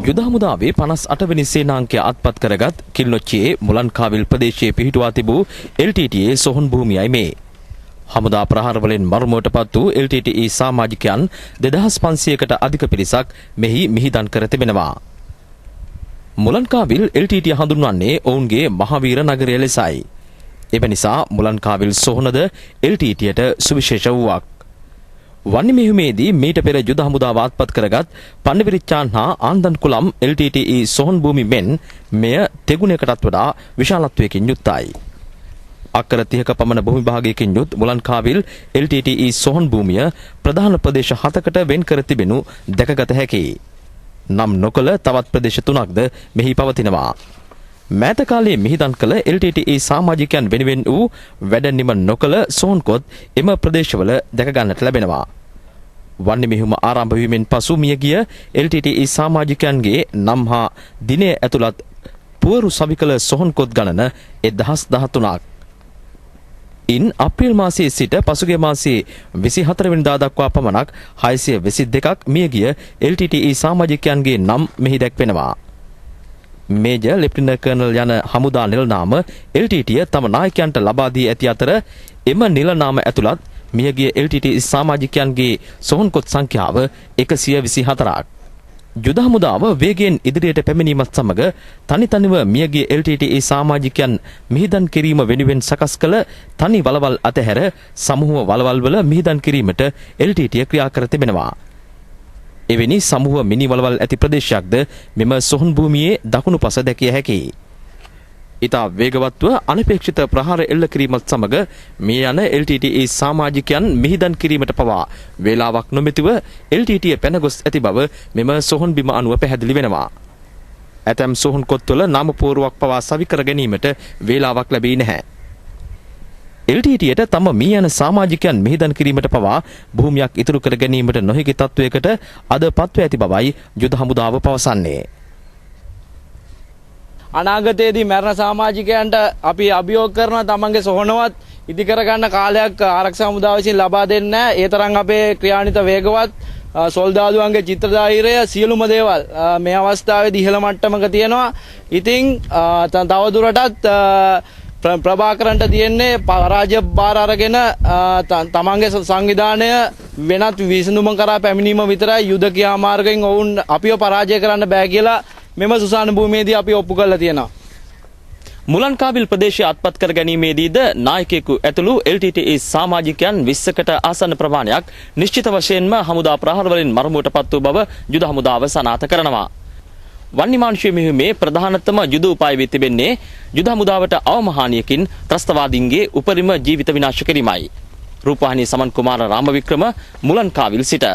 යුද හමුදාවේ 58 වෙනි සේනාංකය අත්පත් කරගත් කිල්නොච්චියේ මුලන්කාවිල් ප්‍රදේශයේ පිහිටුවා තිබූ LTTE සොහොන් භූමියයි මේ. හමුදා ප්‍රහාර වලින් මරුමුවටපත් වූ LTTE සමාජිකයන් 2500කට අධික පිරිසක් මෙහි මිහිදන් කර තිබෙනවා. මුලන්කාවිල් LTTE හඳුන්වන්නේ ඔවුන්ගේ මහවීර නගරය ලෙසයි. එම නිසා මුලන්කාවිල් සොහොනද LTTEට සුවිශේෂ වූවක්. වන්නිමෙහිමේදී මීට පෙර යුද හමුදාව අත්පත් කරගත් පන්නවිරිච්චාන් හා ආන්දන්කුලම් LTTE සොහොන් භූමි මෙන් මෙය තෙගුණයකටත් වඩා විශාලත්වයකින් යුක්තයි. අක්කර 30ක පමණ භූමි භාගයකින් යුත් මුලන්කාවිල් LTTE සොහොන් භූමිය ප්‍රධාන ප්‍රදේශ 7කට වෙන් කර තිබෙනු දැකගත හැකියි. නම් නොකළ තවත් ප්‍රදේශ 3ක්ද මෙහි පවතිනවා. මෑත කාලයේ මිහිදන් කළ LTTE සමාජිකයන් වෙනුවෙන් වූ වැඩ නිම නොකළ සොහොන්කොත් එම ප්‍රදේශවල දැක ගන්නට ලැබෙනවා. වන්නේ මෙහිම ආරම්භ වීමෙන් පසු මියගිය LTTE සමාජිකයන්ගේ නම් හා දිනය ඇතුළත් පුවරු සවිකල සොහොන්කොත් ගණන 1013ක්. ඉන් අප්‍රේල් මාසයේ සිට පසුගිය මාසයේ 24 වෙනිදා දක්වා පමණක් 622ක් මියගිය LTTE සමාජිකයන්ගේ නම් මෙහි දැක්වෙනවා. මේජර් ලෙෆ්ටිනන්ට් කර්නල් යන හමුදා නිලනාම LTTE තම නායකයන්ට ලබා දී ඇති අතර එම නිලනාම ඇතුළත් මියගිය LTTE සමාජිකයන්ගේ සොහොන්කොත් සංඛ්‍යාව 124ක්. යුද හමුදාව වේගයෙන් ඉදිරියට පැමිණීමත් සමග තනිව මියගිය LTTE සමාජිකයන් මිහිදන් කිරීම වෙනුවෙන් සකස් කළ තනි වලවල් අතහැර සමූහ වලවල් වල මිහිදන් කිරීමට LTTE ක්‍රියා කර තිබෙනවා. එවැනි සමූහ මිනි වලවල් ඇති ප්‍රදේශයක්ද මෙම සොහොන් භූමියේ දකුණු පස දැකිය හැකියි. ඉතා වේගවත්ව අනපේක්ෂිත ප්‍රහාර එල්ල කිරීමත් සමග මේ යන LTTE සමාජිකයන් මිහිදන් කිරීමට පවා වේලාවක් නොමැතිව LTTE පැනගොස් ඇති බව මෙම සොහොන් බිම අනුව පැහැදිලි වෙනවා. ඇතැම් සොහොන් කොත්වල නාමපුවරුවක් පවා සවි කර ගැනීමට වේලාවක් ලැබී නැහැ. LTTEට තම මී යන සමාජිකයන් මිහිදන් කිරීමට පවා භූමියක් ඉතුරු කර ගැනීමට නොහැකි තත්වයකට අද පත්ව ඇති බවයි යුද හමුදාව පවසන්නේ. අනාගතයේදී මරණ සමාජිකයන්ට අපි අභියෝග කරන තමන්ගේ සොහොනවත් ඉදි කරගන්න කාලයක් ආරක්ෂා හමුදාව විසින් ලබා දෙන්නේ නැහැ. ඒ තරම් අපේ ක්‍රියානිත වේගවත් සොල්දාදුවන්ගේ චිත්‍රධාරීරය සියලුම දේවල් මේ අවස්ථාවේදී ඉහළ මට්ටමක තියෙනවා. ඉතින් තවදුරටත් ප්‍රභාකරන්ට තියෙන්නේ පරාජය බාර අරගෙන තමන්ගේ සංවිධානය වෙනත් විසඳුම කරා පැමිණීම විතරයි. යුද ක්‍රියාමාර්ගයෙන් ඔවුන් අපිව පරාජය කරන්න බෑ කියලා මෙම සුසාන භූමියේදී අපි ඔප්පු කරලා තියෙනවා. මුලන්කාවිල් ප්‍රදේශයේ අත්පත් කර ගැනීමේදීද නායකයෙකු ඇතුළු LTTE සමාජිකයන් 20කට ආසන්න ප්‍රමාණයක් නිශ්චිත වශයෙන්ම හමුදා ප්‍රහාර වලින් මරුමුවටපත් වූ බව යුද හමුදාව සනාථ කරනවා. වන්නිමාංශයේ මෙහිමේ ප්‍රධානතම යුද උපාය වී තිබෙන්නේ යුද හමුදාවට අවමහානියකින් ත්‍රස්තවාදීන්ගේ උපරිම ජීවිත විනාශ කිරීමයි. රූපවාහිනී සමන් කුමාර රාමවික්‍රම මුලන්කාවිල් සිට